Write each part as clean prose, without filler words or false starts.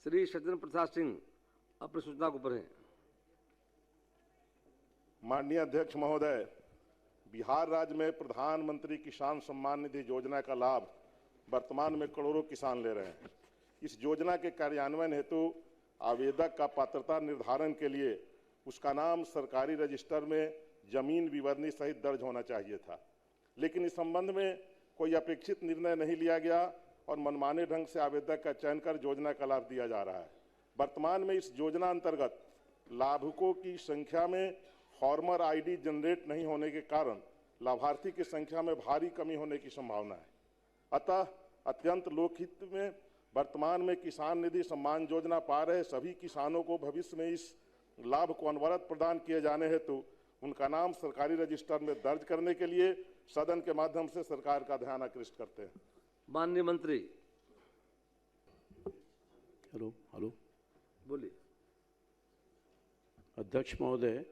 श्री सज्जन प्रसाद सिंह अपनी सूचना को पढ़ें। माननीय अध्यक्ष महोदय, बिहार राज्य में प्रधानमंत्री किसान सम्मान निधि योजना का लाभ वर्तमान में करोड़ों किसान ले रहे हैं। इस योजना के कार्यान्वयन हेतु आवेदक का पात्रता निर्धारण के लिए उसका नाम सरकारी रजिस्टर में जमीन विवरणी सहित दर्ज होना चाहिए था, लेकिन इस संबंध में कोई अपेक्षित निर्णय नहीं लिया गया और मनमाने ढंग से आवेदक का चयन कर योजना का लाभ दिया जा रहा है। वर्तमान में इस योजना अंतर्गत लाभुकों की संख्या में फार्मर आईडी जनरेट नहीं होने के कारण लाभार्थी की संख्या में भारी कमी होने की संभावना है। अतः अत्यंत लोकहित में वर्तमान में किसान निधि सम्मान योजना पा रहे सभी किसानों को भविष्य में इस लाभ को अनवरत प्रदान किए जाने हेतु उनका नाम सरकारी रजिस्टर में दर्ज करने के लिए सदन के माध्यम से सरकार का ध्यान आकृष्ट करते हैं। माननीय मंत्री। हेलो बोलिए। अध्यक्ष महोदय,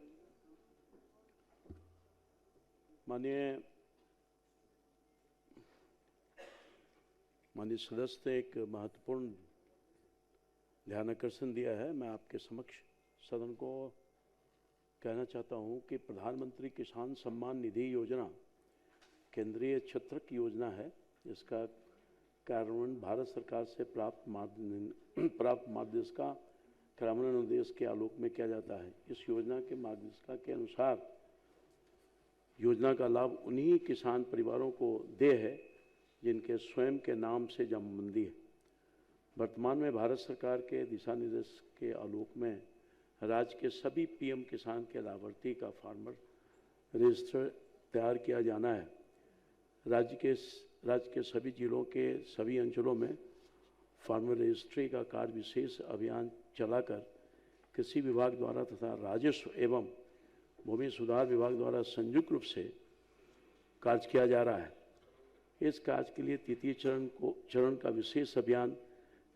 माननीय सदस्य ने एक महत्वपूर्ण ध्यान आकर्षण दिया है। मैं आपके समक्ष सदन को कहना चाहता हूं कि प्रधानमंत्री किसान सम्मान निधि योजना केंद्रीय क्षेत्र की योजना है। इसका कार्यान्वयन भारत सरकार से प्राप्त मार्गदर्शिका कार्यान्वयन निर्देश के आलोक में किया जाता है। इस योजना के मार्गदर्शिका के अनुसार योजना का लाभ उन्हीं किसान परिवारों को देय है जिनके स्वयं के नाम से जमाबंदी है। वर्तमान में भारत सरकार के दिशा निर्देश के आलोक में राज्य के सभी पीएम किसान के लाभार्थी का फार्मर रजिस्टर तैयार किया जाना है। राज्य के सभी जिलों के सभी अंचलों में फार्मर रजिस्ट्री का कार्य विशेष अभियान चलाकर कृषि विभाग द्वारा तथा राजस्व एवं भूमि सुधार विभाग द्वारा संयुक्त रूप से कार्य किया जा रहा है। इस कार्य के लिए तृतीय चरण का विशेष अभियान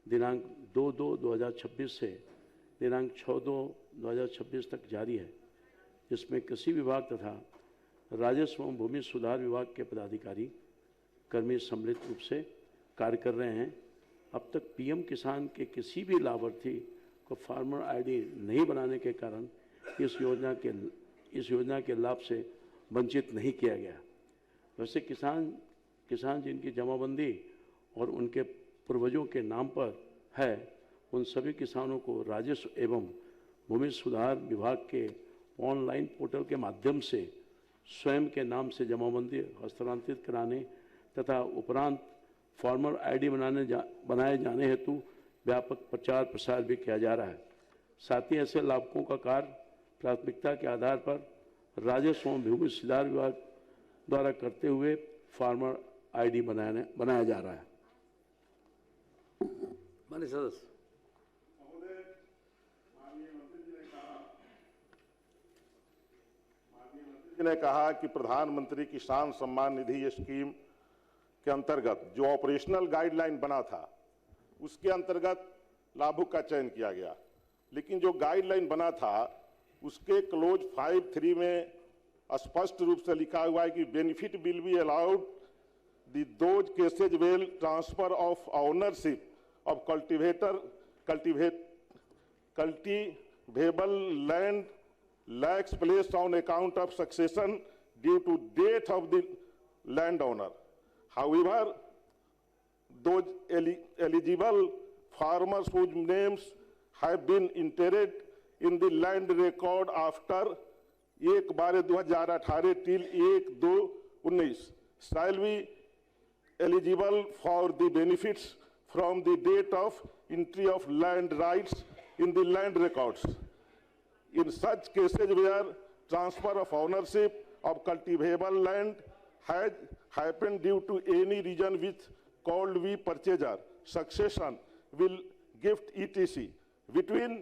दिनांक 2/2/2026 से दिनांक 6/2/2026 तक जारी है, जिसमें कृषि विभाग तथा राजस्व एवं भूमि सुधार विभाग के पदाधिकारी कर्मी सम्मिलित रूप से कार्य कर रहे हैं। अब तक पीएम किसान के किसी भी लाभार्थी को फार्मर आईडी नहीं बनाने के कारण इस योजना के लाभ से वंचित नहीं किया गया। वैसे किसान जिनकी जमाबंदी और उनके पूर्वजों के नाम पर है, उन सभी किसानों को राजस्व एवं भूमि सुधार विभाग के ऑनलाइन पोर्टल के माध्यम से स्वयं के नाम से जमाबंदी हस्तांतरित कराने तथा उपरांत फार्मर आईडी बनाए जाने हेतु व्यापक प्रचार प्रसार भी किया जा रहा है। साथ ही ऐसे लाभुकों का कार्य प्राथमिकता के आधार पर राजस्व एवं भूमि सुधार विभाग द्वारा करते हुए फार्मर आईडी बनाया जा रहा है। माननीय सदस्य। ने कहा कि प्रधानमंत्री किसान सम्मान निधि स्कीम के अंतर्गत जो ऑपरेशनल गाइडलाइन बना था उसके अंतर्गत लाभुक का चयन किया गया, लेकिन जो गाइडलाइन बना था उसके क्लोज 5(3) में स्पष्ट रूप से लिखा हुआ है कि benefit will be allowed those cases well transfer of ownership of cultivable land lacks placed on account of succession due to death of the landowner. However, those eligible farmers whose names have been entered in the land record after 1/2018 till 1/2/19 shall be eligible for the benefits from the date of entry of land rights in the land records. In such cases where transfer of ownership of cultivable land has happened due to any reason which called the purchaser, succession will gift etc. Between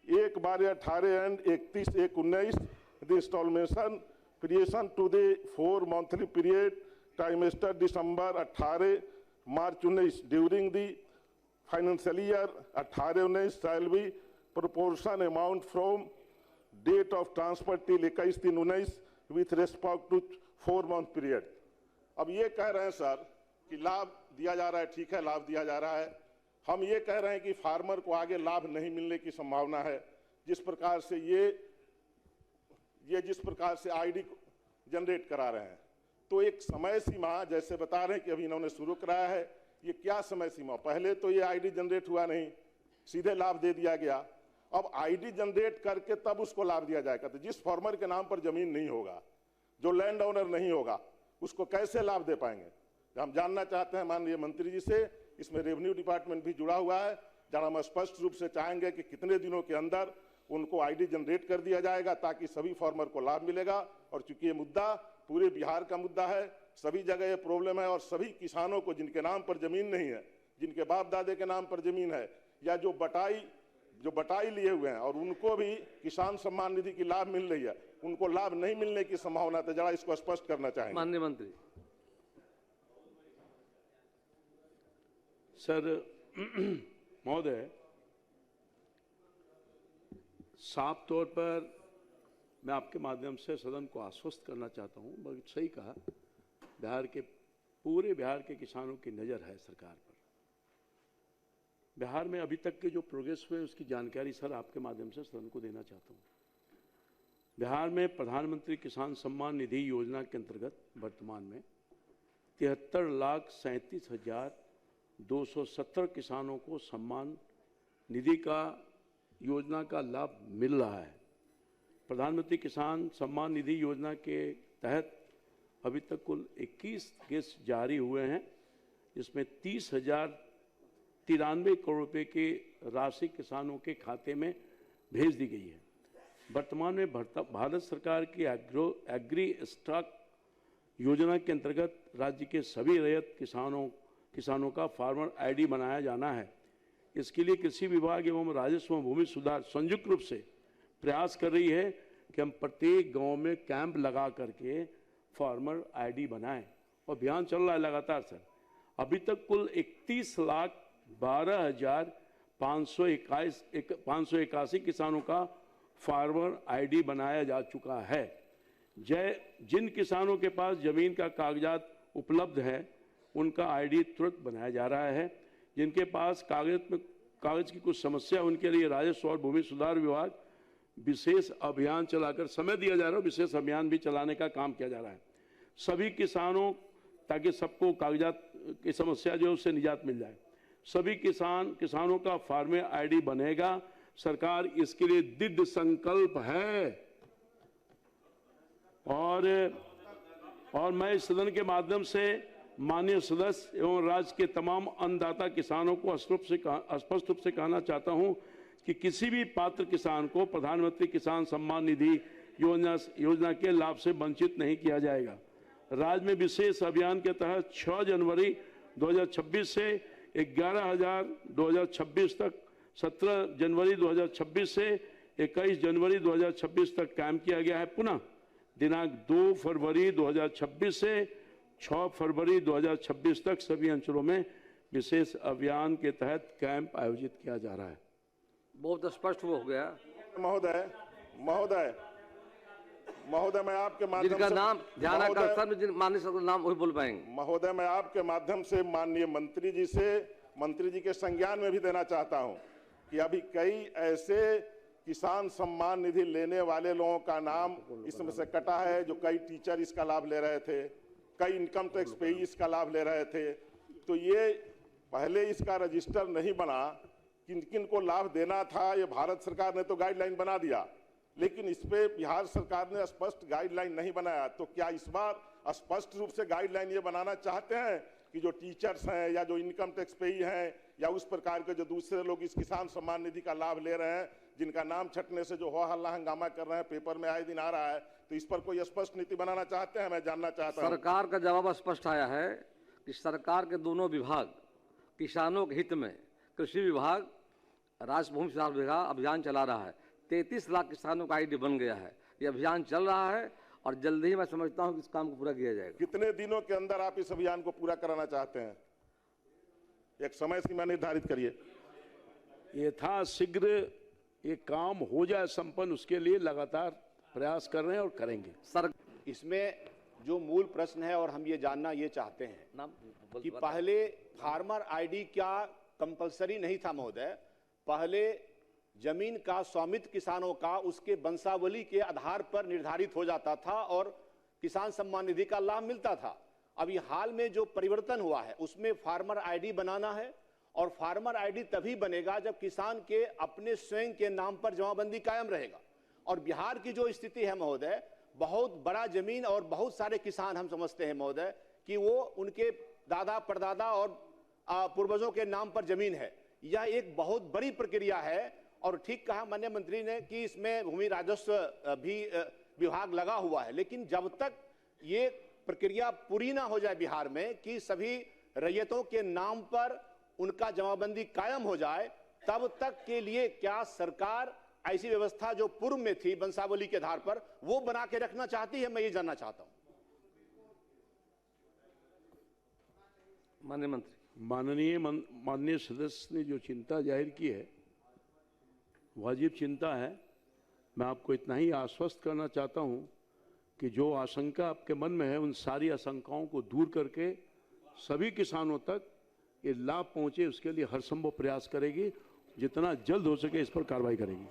1/18 and 31/1/19, the installment creation to the 4 monthly period trimester December 18 March 19 during the financial year 18-19 shall be proportion amount from date of transfer till 21/3/19 with respect to 4-month period। अब ये कह रहे हैं sir कि लाभ दिया जा रहा है, ठीक है, लाभ दिया जा रहा है, हम ये कह रहे हैं कि फार्मर को आगे लाभ नहीं मिलने की संभावना है। जिस प्रकार से ये जिस प्रकार से आईडी जनरेट करा रहे हैं, तो एक समय सीमा जैसे बता रहे हैं कि अभी इन्होंने शुरू कराया है, ये क्या समय सीमा? पहले तो ये आईडी जनरेट हुआ नहीं, सीधे लाभ दे दिया गया। अब आईडी जनरेट करके तब उसको लाभ दिया जाएगा। तो जिस फार्मर के नाम पर जमीन नहीं होगा, जो लैंड ओनर नहीं होगा, उसको कैसे लाभ दे पाएंगे? हम जानना चाहते हैं माननीय मंत्री जी से, इसमें रेवेन्यू डिपार्टमेंट भी जुड़ा हुआ है, जहां हम स्पष्ट रूप से चाहेंगे कि कितने दिनों के अंदर उनको आईडी जनरेट कर दिया जाएगा ताकि सभी फार्मर को लाभ मिलेगा। और चूंकि ये मुद्दा पूरे बिहार का मुद्दा है, सभी जगह ये प्रॉब्लम है, और सभी किसानों को जिनके नाम पर जमीन नहीं है, जिनके बाप दादे के नाम पर जमीन है, या जो बटाई लिए हुए हैं और उनको भी किसान सम्मान निधि की लाभ मिल रही है, उनको लाभ नहीं मिलने की संभावना है। जरा इसको स्पष्ट करना चाहेंगे माननीय मंत्री। सर महोदय, साफ तौर पर मैं आपके माध्यम से सदन को आश्वस्त करना चाहता हूं, बहुत सही कहा, पूरे बिहार के किसानों की नज़र है सरकार पर। बिहार में अभी तक के जो प्रोग्रेस हुए उसकी जानकारी सर आपके माध्यम से सदन को देना चाहता हूं। बिहार में प्रधानमंत्री किसान सम्मान निधि योजना के अंतर्गत वर्तमान में 73,37,270 किसानों को सम्मान निधि का योजना का लाभ मिल रहा है। प्रधानमंत्री किसान सम्मान निधि योजना के तहत अभी तक कुल 21 किस्त जारी हुए हैं, जिसमें 30,093 करोड़ रुपए की राशि किसानों के खाते में भेज दी गई है। वर्तमान में भारत सरकार की एग्री स्टॉक योजना के अंतर्गत राज्य के सभी रैयत किसानों का फार्मर आईडी बनाया जाना है। इसके लिए कृषि विभाग एवं राजस्व भूमि सुधार संयुक्त रूप से प्रयास कर रही है कि हम प्रत्येक गांव में कैंप लगा करके फार्मर आईडी बनाएं, और अभियान चल रहा है लगातार सर। अभी तक कुल 31,12,581 किसानों का फार्मर आईडी बनाया जा चुका है। जिन किसानों के पास जमीन का कागजात उपलब्ध है उनका आईडी तुरंत बनाया जा रहा है। जिनके पास कागज की कुछ समस्या, उनके लिए राजस्व और भूमि सुधार विभाग विशेष अभियान चलाकर समय दिया जा रहा है, विशेष अभियान भी चलाने का काम किया जा रहा है सभी किसानों, ताकि सबको कागजात की समस्या जो है उससे निजात मिल जाए। सभी किसानों का फार्मर आईडी बनेगा। सरकार इसके लिए दृढ़ संकल्प है, और मैं इस सदन के माध्यम से माननीय सदस्य एवं राज्य के तमाम अन्नदाता किसानों को स्पष्ट रूप से कहना चाहता हूं कि किसी भी पात्र किसान को प्रधानमंत्री किसान सम्मान निधि योजना के लाभ से वंचित नहीं किया जाएगा। राज्य में विशेष अभियान के तहत 6 जनवरी 2026 से 11,000 तक, 17 जनवरी 2026 से 21 जनवरी 2026 तक कैंप किया गया है। पुनः दिनांक 2 फरवरी 2026 से 6 फरवरी 2026 तक सभी अंचलों में विशेष अभियान के तहत कैंप आयोजित किया जा रहा है। बहुत स्पष्ट हो गया। महोदय मैं आपके माध्यम जिनका से नाम ध्यान आकर्षण जिन माननीय सर नाम वही बोल पाएंगे। महोदय मैं आपके माध्यम से माननीय मंत्री जी के संज्ञान में भी देना चाहता हूं कि अभी कई ऐसे किसान सम्मान निधि लेने वाले लोगों का नाम इसमें से कटा है, जो कई टीचर इसका लाभ ले रहे थे, कई इनकम टैक्स पेई इसका लाभ ले रहे थे। तो ये पहले इसका रजिस्टर नहीं बना, किन किन को लाभ देना था ये भारत सरकार ने तो गाइडलाइन बना दिया, लेकिन इस पे बिहार सरकार ने स्पष्ट गाइडलाइन नहीं बनाया। तो क्या इस बार स्पष्ट रूप से गाइडलाइन ये बनाना चाहते हैं कि जो टीचर्स हैं या जो इनकम टैक्स पेई हैं या उस प्रकार के जो दूसरे लोग इस किसान सम्मान निधि का लाभ ले रहे हैं, जिनका नाम छटने से जो हो हल्ला हंगामा कर रहे हैं, पेपर में आए दिन आ रहा है, तो इस पर कोई स्पष्ट नीति बनाना चाहते हैं? मैं जानना चाहता हूं। सरकार का जवाब स्पष्ट आया है कि सरकार के दोनों विभाग किसानों के हित में, कृषि विभाग, राजस्व भूमि सुधार विभाग अभियान चला रहा है। 33 लाख किसानों का आईडी बन गया है। ये अभियान चल रहा है और जल्दी ही मैं समझता हूं कि इस काम को पूरा किया जाएगा। कितने दिनों के अंदर आप इस अभियान को पूरा कराना चाहते हैं? एक समय सीमा निर्धारित करिए। यथाशीघ्र ये काम हो जाए संपन्न, उसके लिए लगातार प्रयास कर रहे हैं और करेंगे। सर इसमें जो मूल प्रश्न है और हम ये जानना ये चाहते हैं कि पहले फार्मर आईडी क्या कंपलसरी नहीं था महोदय। पहले जमीन का स्वामित्व किसानों का उसके वंशावली के आधार पर निर्धारित हो जाता था और किसान सम्मान निधि का लाभ मिलता था। अभी हाल में जो परिवर्तन हुआ है उसमें फार्मर आईडी बनाना है, और फार्मर आईडी तभी बनेगा जब किसान के अपने स्वयं के नाम पर जमाबंदी कायम रहेगा। और बिहार की जो स्थिति है महोदय, बहुत बड़ा जमीन और बहुत सारे किसान हम समझते हैं महोदय कि वो उनके दादा परदादा और पूर्वजों के नाम पर जमीन है। यह एक बहुत बड़ी प्रक्रिया है, और ठीक कहा माननीय मंत्री ने कि इसमें भूमि राजस्व भी विभाग लगा हुआ है, लेकिन जब तक ये प्रक्रिया पूरी ना हो जाए बिहार में कि सभी रैयतों के नाम पर उनका जमाबंदी कायम हो जाए, तब तक के लिए क्या सरकार ऐसी व्यवस्था जो पूर्व में थी वंशावली के आधार पर वो बना के रखना चाहती है? मैं ये जानना चाहता हूं। माननीय मंत्री। माननीय सदस्य ने जो चिंता जाहिर की है वाजिब चिंता है। मैं आपको इतना ही आश्वस्त करना चाहता हूं कि जो आशंका आपके मन में है उन सारी आशंकाओं को दूर करके सभी किसानों तक ये लाभ पहुंचे उसके लिए हर संभव प्रयास करेगी, जितना जल्द हो सके इस पर कार्रवाई करेगी।